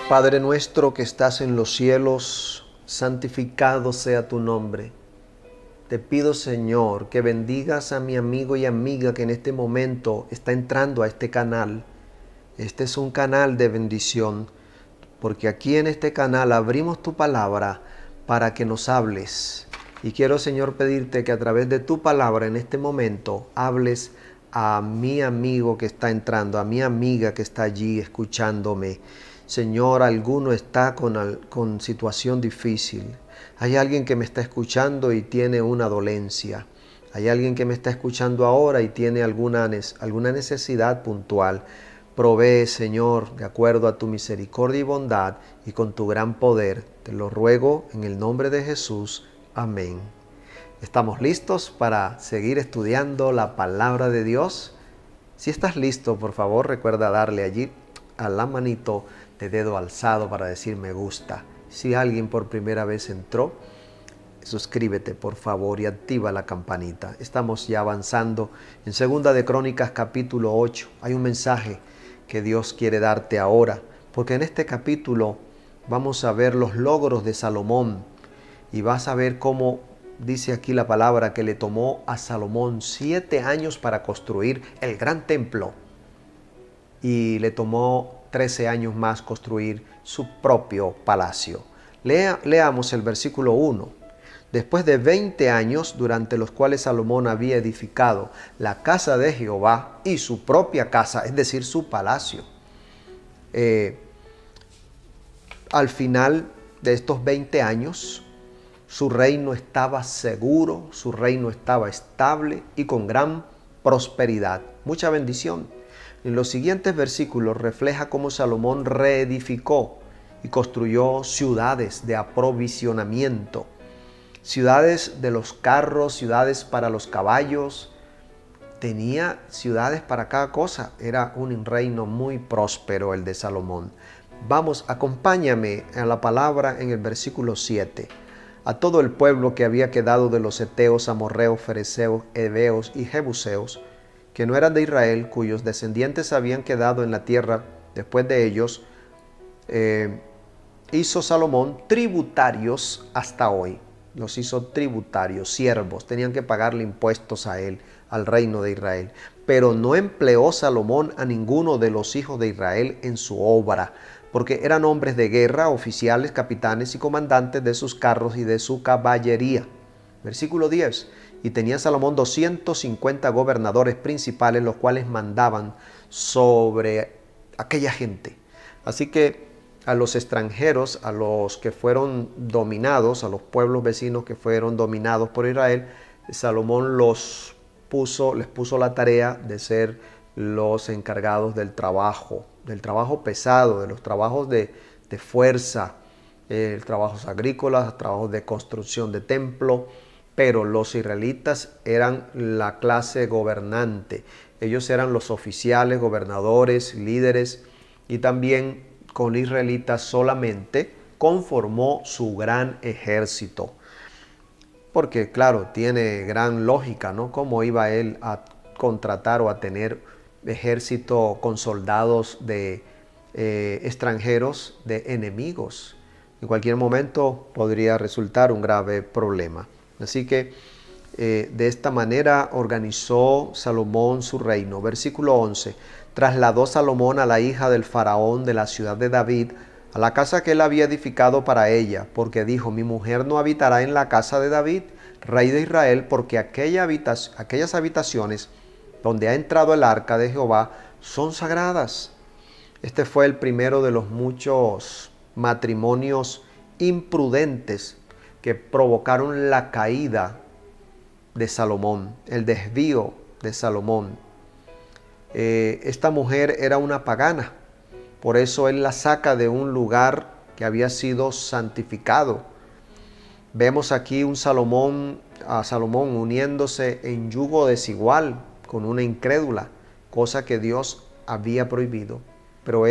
Padre nuestro que estás en los cielos, santificado sea tu nombre. Te pido, Señor, que bendigas a mi amigo y amiga que en este momento está entrando a este canal. Este es un canal de bendición, porque aquí en este canal abrimos tu palabra para que nos hables. Y quiero, Señor, pedirte que a través de tu palabra en este momento hables a mi amigo que está entrando, a mi amiga que está allí escuchándome. Señor, alguno está con situación difícil. Hay alguien que me está escuchando y tiene una dolencia. Hay alguien que me está escuchando ahora y tiene alguna necesidad puntual. Provee, Señor, de acuerdo a tu misericordia y bondad y con tu gran poder. Te lo ruego en el nombre de Jesús. Amén. ¿Estamos listos para seguir estudiando la palabra de Dios? Si estás listo, por favor, recuerda darle allí a la manito de dedo alzado para decir me gusta. Si alguien por primera vez entró, suscríbete por favor y activa la campanita. Estamos ya avanzando en Segunda de Crónicas capítulo 8. Hay un mensaje que Dios quiere darte ahora, porque en este capítulo vamos a ver los logros de Salomón y vas a ver cómo dice aquí la palabra que le tomó a Salomón 7 años para construir el gran templo y le tomó 13 años más construir su propio palacio. Leamos el versículo 1. Después de 20 años, durante los cuales Salomón había edificado la casa de Jehová y su propia casa, es decir, su palacio. Al final de estos 20 años, su reino estaba seguro, su reino estaba estable y con gran prosperidad, mucha bendición. En los siguientes versículos refleja cómo Salomón reedificó y construyó ciudades de aprovisionamiento, ciudades de los carros, ciudades para los caballos. Tenía ciudades para cada cosa. Era un reino muy próspero el de Salomón. Vamos, acompáñame a la palabra en el versículo 7. A todo el pueblo que había quedado de los heteos, amorreos, fereceos, heveos y jebuseos, que no eran de Israel, cuyos descendientes habían quedado en la tierra después de ellos, hizo Salomón tributarios hasta hoy. Los hizo tributarios, siervos, tenían que pagarle impuestos a él, al reino de Israel. Pero no empleó Salomón a ninguno de los hijos de Israel en su obra, porque eran hombres de guerra, oficiales, capitanes y comandantes de sus carros y de su caballería. Versículo 10. Y tenía Salomón 250 gobernadores principales, los cuales mandaban sobre aquella gente. Así que a los extranjeros, a los que fueron dominados, a los pueblos vecinos que fueron dominados por Israel, Salomón les puso la tarea de ser los encargados del trabajo pesado, de los trabajos de fuerza, trabajos agrícolas, trabajos de construcción de templo. Pero los israelitas eran la clase gobernante. Ellos eran los oficiales, gobernadores, líderes, y también con israelitas solamente conformó su gran ejército. Porque claro, tiene gran lógica, ¿no? ¿Cómo iba él a contratar o a tener ejército con soldados de extranjeros, de enemigos? En cualquier momento podría resultar un grave problema. Así que de esta manera organizó Salomón su reino. Versículo 11. Trasladó Salomón a la hija del faraón de la ciudad de David a la casa que él había edificado para ella, porque dijo: mi mujer no habitará en la casa de David, rey de Israel, porque aquellas habitaciones donde ha entrado el arca de Jehová son sagradas. Este fue el primero de los muchos matrimonios imprudentes que provocaron la caída de Salomón, el desvío de Salomón. Esta mujer era una pagana, por eso él la saca de un lugar que había sido santificado. Vemos aquí a Salomón uniéndose en yugo desigual con una incrédula, cosa que Dios había prohibido. Pero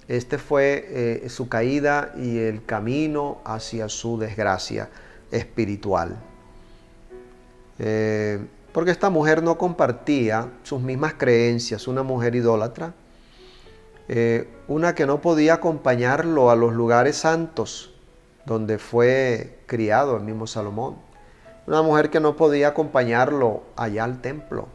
este fue su caída y el camino hacia su desgracia espiritual. Porque esta mujer no compartía sus mismas creencias, una mujer idólatra. Una que no podía acompañarlo a los lugares santos donde fue criado el mismo Salomón. Una mujer que no podía acompañarlo allá al templo.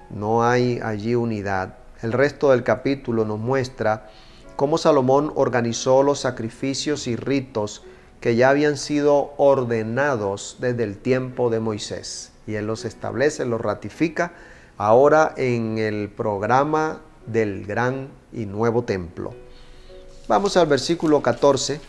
No hay allí unidad. El resto del capítulo nos muestra cómo Salomón organizó los sacrificios y ritos que ya habían sido ordenados desde el tiempo de Moisés. Y él los establece, los ratifica ahora en el programa del gran y nuevo templo. Vamos al versículo 14.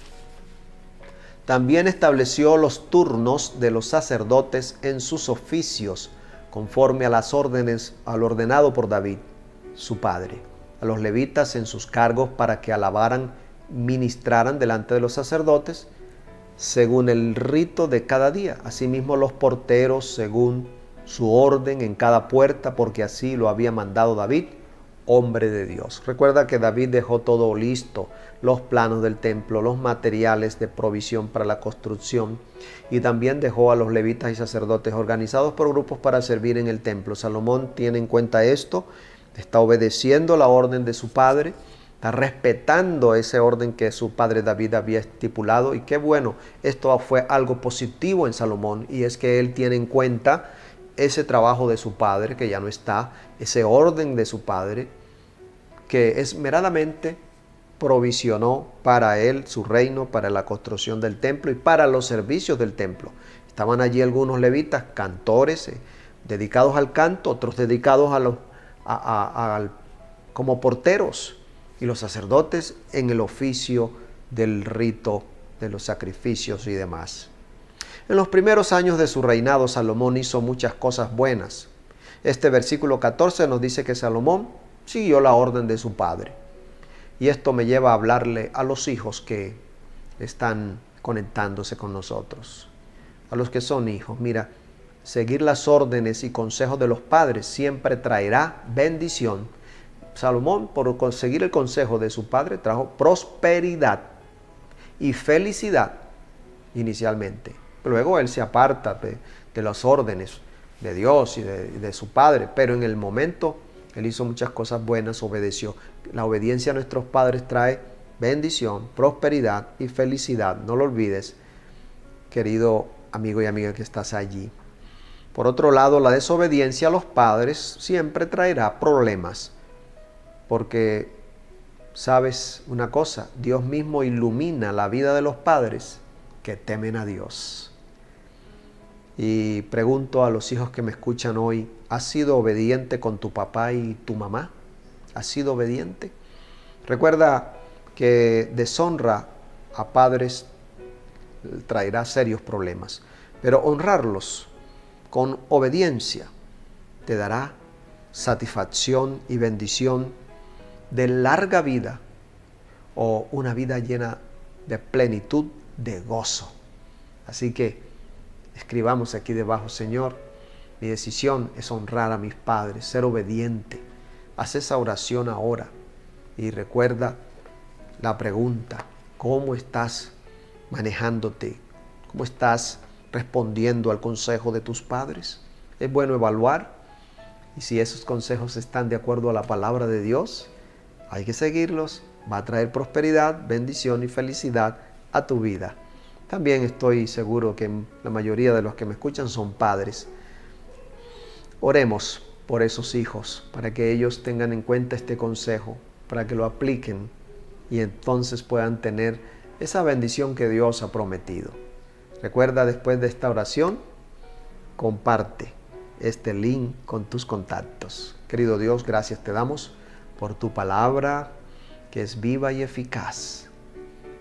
También estableció los turnos de los sacerdotes en sus oficios, conforme a las órdenes, al ordenado por David, su padre, a los levitas en sus cargos para que alabaran, ministraran delante de los sacerdotes, según el rito de cada día. Asimismo los porteros, según su orden en cada puerta, porque así lo había mandado David, hombre de Dios. Recuerda que David dejó todo listo, los planos del templo, los materiales de provisión para la construcción, y también dejó a los levitas y sacerdotes organizados por grupos para servir en el templo. Salomón tiene en cuenta esto, está obedeciendo la orden de su padre, está respetando ese orden que su padre David había estipulado, y qué bueno, esto fue algo positivo en Salomón, y es que él tiene en cuenta ese trabajo de su padre, que ya no está, ese orden de su padre, que esmeradamente provisionó para él su reino, para la construcción del templo y para los servicios del templo. Estaban allí algunos levitas, cantores, dedicados al canto, otros dedicados como porteros, y los sacerdotes en el oficio del rito de los sacrificios y demás. En los primeros años de su reinado, Salomón hizo muchas cosas buenas. Este versículo 14 nos dice que Salomón siguió la orden de su padre. Y esto me lleva a hablarle a los hijos que están conectándose con nosotros. A los que son hijos, mira, seguir las órdenes y consejos de los padres siempre traerá bendición. Salomón, por conseguir el consejo de su padre, trajo prosperidad y felicidad inicialmente. Luego él se aparta de las órdenes de Dios y de su padre, pero en el momento él hizo muchas cosas buenas, obedeció. La obediencia a nuestros padres trae bendición, prosperidad y felicidad. No lo olvides, querido amigo y amiga que estás allí. Por otro lado, la desobediencia a los padres siempre traerá problemas, porque, ¿sabes una cosa? Dios mismo ilumina la vida de los padres que temen a Dios. Y pregunto a los hijos que me escuchan hoy, ¿has sido obediente con tu papá y tu mamá? ¿Has sido obediente? Recuerda que deshonra a padres traerá serios problemas, pero honrarlos con obediencia te dará satisfacción y bendición de larga vida, o una vida llena de plenitud, de gozo. Así que escribamos aquí debajo: Señor, mi decisión es honrar a mis padres, ser obediente. Haz esa oración ahora y recuerda la pregunta: ¿cómo estás manejándote? ¿Cómo estás respondiendo al consejo de tus padres? Es bueno evaluar, y si esos consejos están de acuerdo a la palabra de Dios, hay que seguirlos. Va a traer prosperidad, bendición y felicidad a tu vida. También estoy seguro que la mayoría de los que me escuchan son padres. Oremos por esos hijos, para que ellos tengan en cuenta este consejo, para que lo apliquen y entonces puedan tener esa bendición que Dios ha prometido. Recuerda, después de esta oración, comparte este link con tus contactos. Querido Dios, gracias te damos por tu palabra que es viva y eficaz.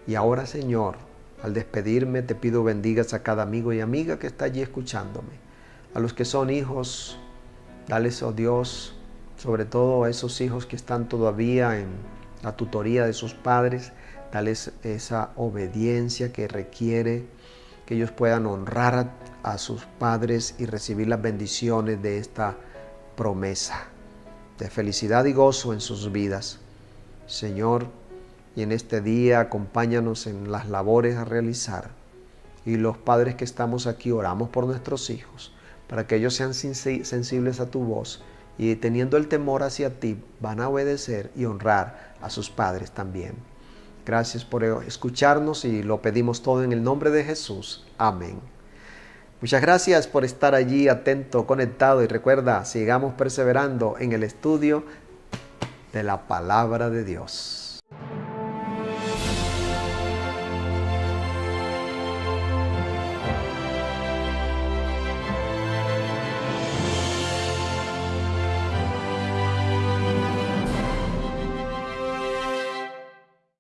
Y ahora, Señor, al despedirme, te pido bendigas a cada amigo y amiga que está allí escuchándome. A los que son hijos, dales, oh Dios, sobre todo a esos hijos que están todavía en la tutoría de sus padres, dales esa obediencia que requiere que ellos puedan honrar a sus padres y recibir las bendiciones de esta promesa de felicidad y gozo en sus vidas. Señor, y en este día acompáñanos en las labores a realizar. Y los padres que estamos aquí oramos por nuestros hijos, para que ellos sean sensibles a tu voz y teniendo el temor hacia ti van a obedecer y honrar a sus padres también. Gracias por escucharnos y lo pedimos todo en el nombre de Jesús. Amén. Muchas gracias por estar allí atento, conectado, y recuerda, sigamos perseverando en el estudio de la palabra de Dios.